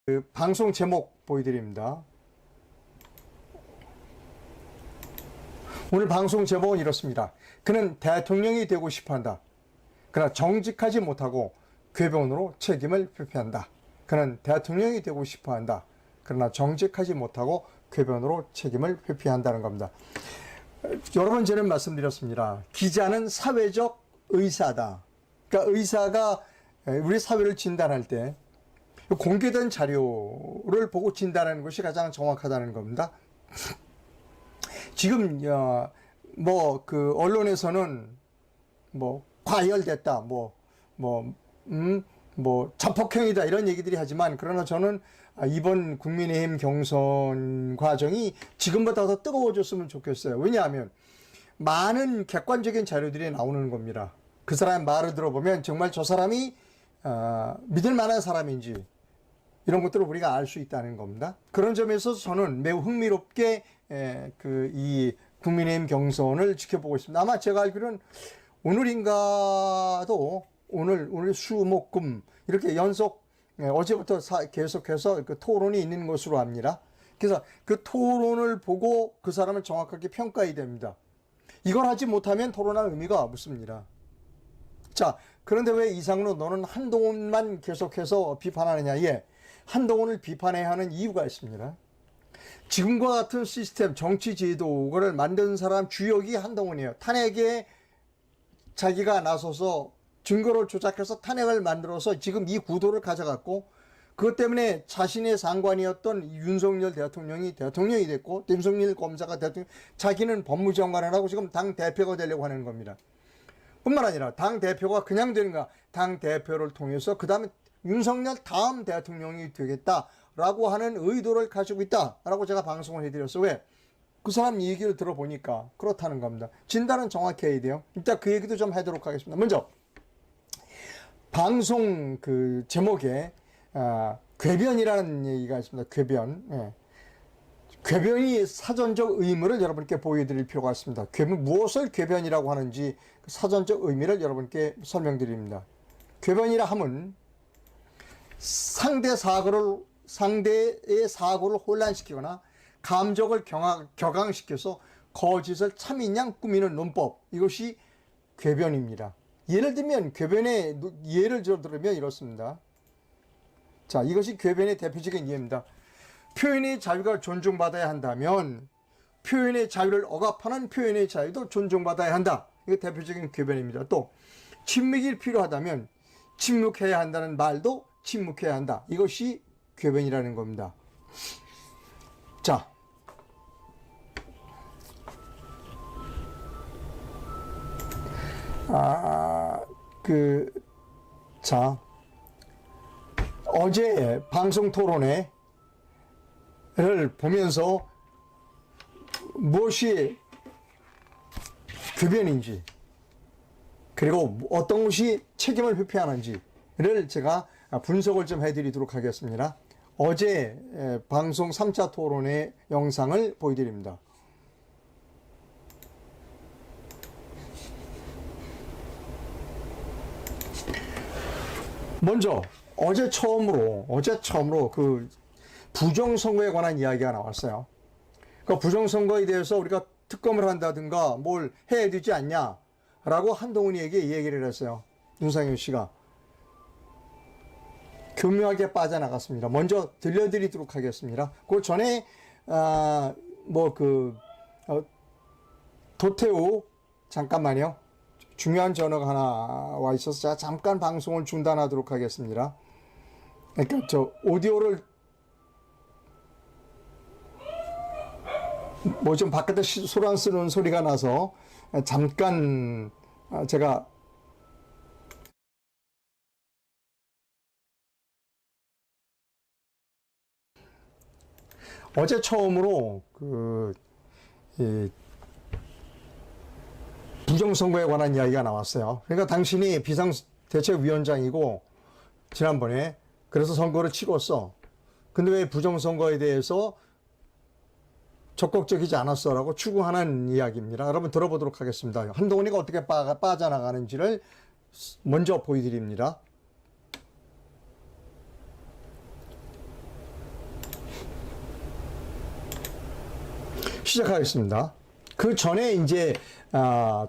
그 방송 제목 보여드립니다. 오늘 방송 제목은 이렇습니다. 그는 대통령이 되고 싶어한다. 그러나 정직하지 못하고 궤변으로 책임을 회피한다. 그는 대통령이 되고 싶어한다. 그러나 정직하지 못하고 궤변으로 책임을 회피한다는 겁니다. 여러 번 전에 말씀드렸습니다. 기자는 사회적 의사다. 그러니까 의사가 우리 사회를 진단할 때 공개된 자료를 보고 진단하는 것이 가장 정확하다는 겁니다. 지금 그 언론에서는 과열됐다, 자폭행이다 이런 얘기들이 하지만, 그러나 저는 이번 국민의힘 경선 과정이 지금보다 더 뜨거워졌으면 좋겠어요. 왜냐하면 많은 객관적인 자료들이 나오는 겁니다. 그 사람의 말을 들어보면 정말 저 사람이 믿을 만한 사람인지 이런 것들을 우리가 알 수 있다는 겁니다. 그런 점에서 저는 매우 흥미롭게 이 국민의힘 경선을 지켜보고 있습니다. 아마 제가 알기로는 오늘인가도 오늘 수목금 이렇게 연속 어제부터 계속해서 그 토론이 있는 것으로 압니다. 그래서 그 토론을 보고 그 사람을 정확하게 평가해야 됩니다. 이걸 하지 못하면 토론할 의미가 없습니다. 자, 그런데 왜 이상로 너는 한동훈만 계속해서 비판하느냐? 예, 한동훈을 비판해야 하는 이유가 있습니다. 지금과 같은 시스템, 정치 제도를 만든 사람 주역이 한동훈이에요. 탄핵에 자기가 나서서 증거를 조작해서 탄핵을 만들어서 지금 이 구도를 가져갔고, 그것 때문에 자신의 상관이었던 윤석열 대통령이 됐고, 김성일 검사가 대통령, 자기는 법무장관을 하고 지금 당 대표가 되려고 하는 겁니다. 뿐만 아니라 당 대표가 그냥 되는 거야. 당 대표를 통해서 그 다음에 윤석열 다음 대통령이 되겠다라고 하는 의도를 가지고 있다라고 제가 방송을 해드렸어요. 왜? 그 사람 얘기를 들어보니까 그렇다는 겁니다. 진단은 정확히 해야 돼요. 일단 그 얘기도 좀 하도록 하겠습니다. 먼저 방송 그 제목에 궤변이라는 얘기가 있습니다. 궤변. 예. 궤변이 사전적 의미를 여러분께 보여드릴 필요가 있습니다. 무엇을 궤변이라고 하는지 사전적 의미를 여러분께 설명드립니다. 궤변이라 함은 상대의 사고를 혼란시키거나 감정을 격앙시켜서 거짓을 참인 양 꾸미는 논법, 이것이 궤변입니다. 예를 들면 궤변의 예를 들면 이렇습니다. 자, 이것이 궤변의 대표적인 예입니다. 표현의 자유가 존중받아야 한다면 표현의 자유를 억압하는 표현의 자유도 존중받아야 한다. 이거 대표적인 궤변입니다. 또 침묵이 필요하다면 침묵해야 한다는 말도 침묵해야 한다. 이것이 궤변이라는 겁니다. 자, 어제 방송 토론회를 보면서 무엇이 궤변인지, 그리고 어떤 것이 책임을 회피하는지를 제가 분석을 좀 해드리도록 하겠습니다. 어제 방송 3차 토론회 영상을 보여드립니다. 먼저 어제 처음으로 그 부정선거에 관한 이야기가 나왔어요. 그 부정선거에 대해서 우리가 특검을 한다든가 뭘 해야 되지 않냐라고 한동훈이에게 얘기를 했어요. 윤상현 씨가 교묘하게 빠져나갔습니다. 먼저 들려드리도록 하겠습니다. 그 전에 도태우, 잠깐만요. 중요한 전화가 하나 와 있어서 제가 잠깐 방송을 중단하도록 하겠습니다. 그러니까 저 오디오를 좀 바깥에 소란 쓰는 소리가 나서 잠깐 제가 어제 처음으로 부정선거에 관한 이야기가 나왔어요. 그러니까 당신이 비상대책위원장이고 지난번에 그래서 선거를 치렀어. 근데 왜 부정선거에 대해서 적극적이지 않았어라고 추궁하는 이야기입니다. 여러분 들어보도록 하겠습니다. 한동훈이가 어떻게 빠져나가는지를 먼저 보여드립니다. 시작하겠습니다. 그 전에 이제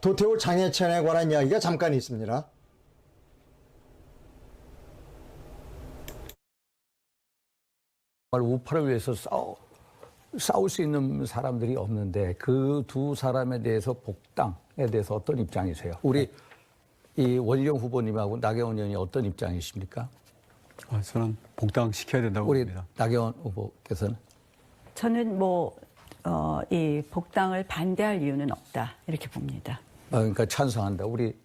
도태우 장해찬에 관한 이야기가 잠깐 있습니다. 우파를 위해서 싸울 수 있는 사람들이 없는데 그 두 사람에 대해서 복당에 대해서 어떤 입장이세요? 우리 이 원희룡 후보님하고 나경원 의원이 어떤 입장이십니까? 저는 복당시켜야 된다고 우리 봅니다. 나경원 후보께서는? 저는 이 복당을 반대할 이유는 없다 이렇게 봅니다. 그러니까 찬성한다. 우리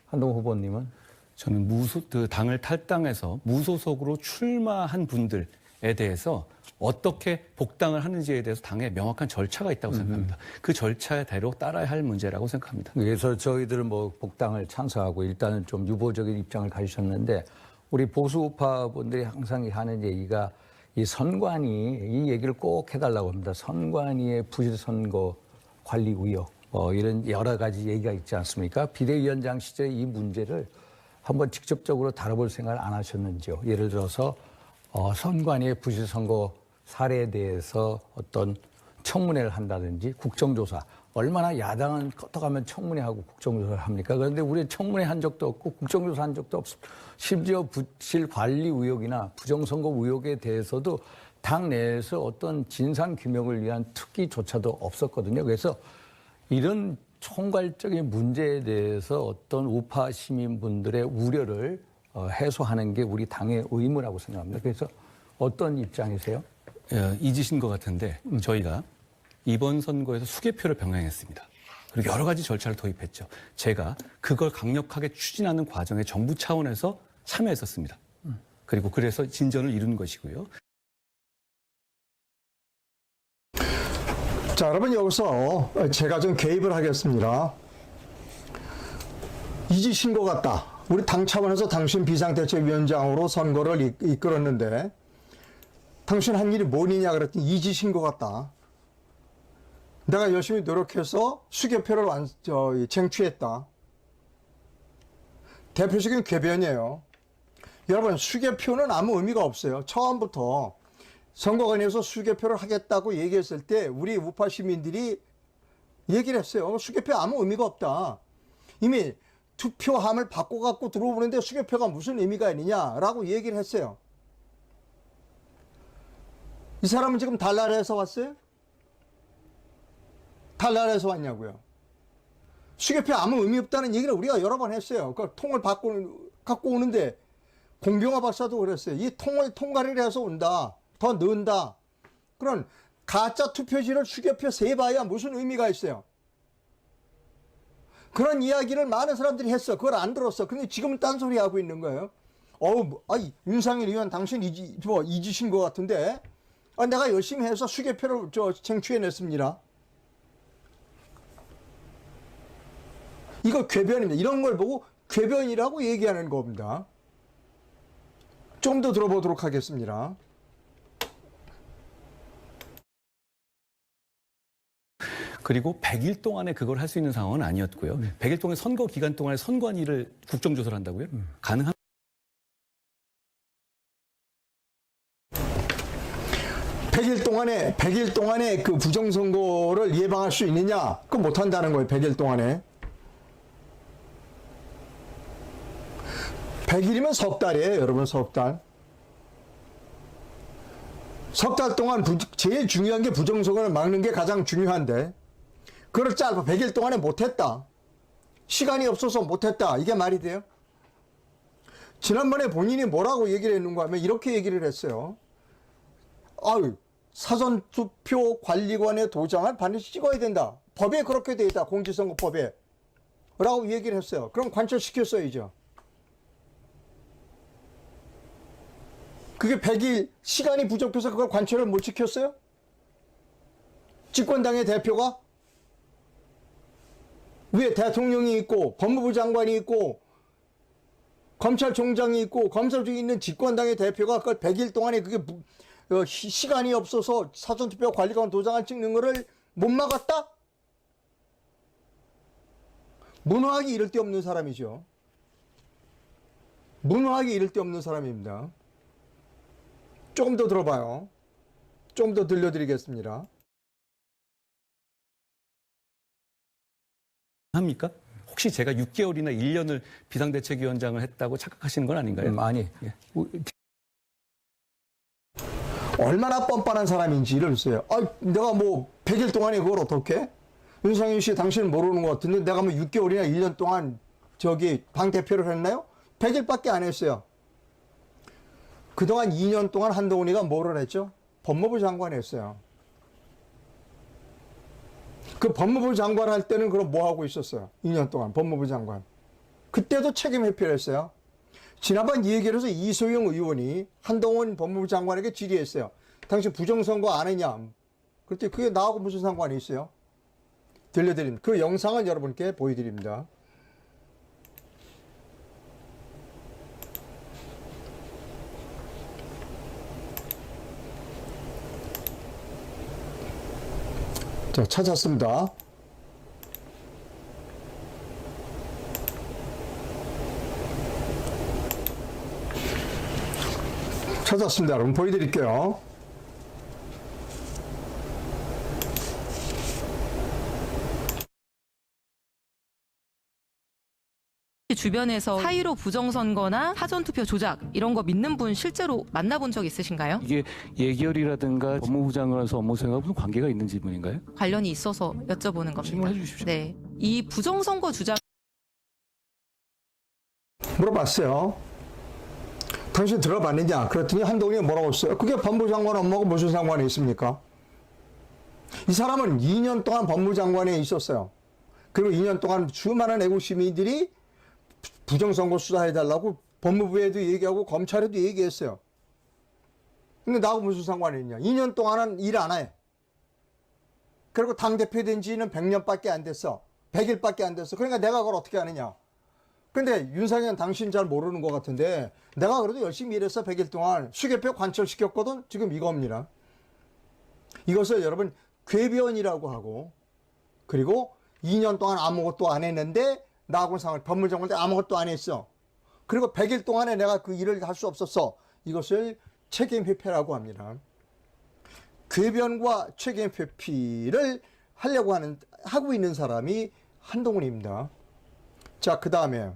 한동훈 후보님은? 저는 당을 탈당해서 무소속으로 출마한 분들에 대해서 어떻게 복당을 하는지에 대해서 당에 명확한 절차가 있다고 생각합니다. 그 절차대로 따라야 할 문제라고 생각합니다. 그래서 저희들은 뭐 복당을 찬성하고 일단은 좀 유보적인 입장을 가지셨는데 우리 보수 우파 분들이 항상 하는 얘기가 이 선관위 이 얘기를 꼭 해달라고 합니다. 선관위의 부실선거 관리 의혹 이런 여러 가지 얘기가 있지 않습니까? 비대위원장 시절에 이 문제를 한번 직접적으로 다뤄볼 생각을 안 하셨는지요? 예를 들어서 선관위의 부실선거 사례에 대해서 어떤 청문회를 한다든지 국정조사. 얼마나 야당은 껐다가면 청문회하고 국정조사를 합니까? 그런데 우리는 청문회 한 적도 없고 국정조사 한 적도 없습니다. 심지어 부실 관리 의혹이나 부정선거 의혹에 대해서도 당 내에서 어떤 진상규명을 위한 특기조차도 없었거든요. 그래서 이런 총괄적인 문제에 대해서 어떤 우파 시민분들의 우려를 해소하는 게 우리 당의 의무라고 생각합니다. 그래서 어떤 입장이세요? 잊으신 것 같은데 저희가 이번 선거에서 수개표를 병행했습니다. 그리고 여러 가지 절차를 도입했죠. 제가 그걸 강력하게 추진하는 과정에 정부 차원에서 참여했었습니다. 그리고 그래서 진전을 이룬 것이고요. 자, 여러분 여기서 제가 좀 개입을 하겠습니다. 잊으신 것 같다. 우리 당 차원에서 당신 비상대책위원장으로 선거를 이끌었는데 당신 한 일이 뭐냐 그랬더니 잊으신 것 같다. 내가 열심히 노력해서 수개표를 쟁취했다. 대표적인 궤변이에요. 여러분 수개표는 아무 의미가 없어요. 처음부터 선거관에서 수개표를 하겠다고 얘기했을 때 우리 우파 시민들이 얘기를 했어요. 수개표 아무 의미가 없다. 이미 투표함을 바꿔갖고 들어오는데 수개표가 무슨 의미가 있느냐라고 얘기를 했어요. 이 사람은 지금 달나라에서 왔어요? 달나라에서 왔냐고요? 수개표 아무 의미 없다는 얘기를 우리가 여러 번 했어요. 그 통을 갖고 오는데 공병화 박사도 그랬어요. 이 통을 통과를 해서 온다. 더 넣는다. 그런 가짜 투표지를 수개표 세봐야 무슨 의미가 있어요? 그런 이야기를 많은 사람들이 했어. 그걸 안 들었어. 근데 지금은 딴소리 하고 있는 거예요. 윤상일 의원 당신 잊으신 것 같은데 내가 열심히 해서 수개표를 쟁취해냈습니다. 이거 궤변입니다. 이런 걸 보고 궤변이라고 얘기하는 겁니다. 좀 더 들어보도록 하겠습니다. 그리고 100일 동안에 그걸 할 수 있는 상황은 아니었고요. 100일 동안 선거 기간 동안에 선관위를 국정조사를 한다고요? 가능한? 100일 동안에 그 부정선거를 예방할 수 있느냐? 그거 못한다는 거예요. 100일 동안에. 100일이면 석 달이에요. 여러분 석 달. 석 달 동안 제일 중요한 게 부정선거를 막는 게 가장 중요한데 그걸 짧아 100일 동안에 못했다. 시간이 없어서 못했다. 이게 말이 돼요? 지난번에 본인이 뭐라고 얘기를 했는가 하면 이렇게 얘기를 했어요. 사전투표 관리관의 도장을 반드시 찍어야 된다. 법에 그렇게 돼 있다. 공직선거법에. 라고 얘기를 했어요. 그럼 관철시켰어야죠. 그게 100일 시간이 부족해서 그걸 관철을 못 지켰어요? 집권당의 대표가? 위에 대통령이 있고 법무부 장관이 있고 검찰총장이 있고 검사 중에 있는 집권당의 대표가 그걸 100일 동안에 그게 시간이 없어서 사전투표 관리관 도장을 찍는 거를 못 막았다? 무능하기 이를 데 없는 사람이죠. 무능하기 이를 데 없는 사람입니다. 조금 더 들어봐요. 좀 더 들려드리겠습니다. 합니까? 혹시 제가 6개월이나 1년을 비상대책위원장을 했다고 착각하시는 건 아닌가요? 아니, 예. 얼마나 뻔뻔한 사람인지를 보세요. 아, 내가 뭐 100일 동안에 그걸 어떻게? 윤상현 씨, 당신은 모르는 것 같은데 내가 뭐 6개월이나 1년 동안 저기 당대표를 했나요? 100일밖에 안 했어요. 그동안 2년 동안 한동훈이가 뭐를 했죠? 법무부 장관 했어요. 그 법무부 장관 할 때는 그럼 뭐 하고 있었어요? 2년 동안 법무부 장관. 그때도 책임 회피를 했어요. 지난번 이 얘기를 해서 이소영 의원이 한동훈 법무부 장관에게 질의했어요. 당신 부정선거 안 했냐? 그랬더니 그게 나하고 무슨 상관이 있어요? 들려드립니다. 그 영상을 여러분께 보여드립니다. 자, 찾았습니다. 찾았습니다. 여러분 보여드릴게요. 주변에서 사이로 부정선거나 사전투표 조작 이런 거 믿는 분 실제로 만나본 적 있으신가요? 이게 예결이라든가 법무부 장관에서 업무 수행과 무슨 관계가 있는 질문인가요? 관련이 있어서 여쭤보는 겁니다. 질문해 주십시오. 네, 이 부정선거 주장 물어봤어요. 당신 들어봤느냐? 그랬더니 한동훈이 뭐라고 했어요? 그게 법무부 장관 업무하고 무슨 상관이 있습니까? 이 사람은 2년 동안 법무부 장관에 있었어요. 그리고 2년 동안 수많은 애국 시민들이 부정선거 수사해달라고 법무부에도 얘기하고 검찰에도 얘기했어요. 근데 나하고 무슨 상관이 있냐? 2년 동안은 일 안 해. 그리고 당대표 된 지는 100년밖에 안 됐어. 100일밖에 안 됐어. 그러니까 내가 그걸 어떻게 하느냐? 근데 윤상현 당신 잘 모르는 것 같은데 내가 그래도 열심히 일해서 100일 동안 수개표 관철시켰거든. 지금 이겁니다. 이것을 여러분 궤변이라고 하고 그리고 2년 동안 아무것도 안 했는데 나하고는 상관 법무장관 때 아무것도 안 했어. 그리고 100일 동안에 내가 그 일을 할 수 없었어. 이것을 책임 회피라고 합니다. 궤변과 책임 회피를 하고 있는 사람이 한동훈입니다. 자, 그 다음에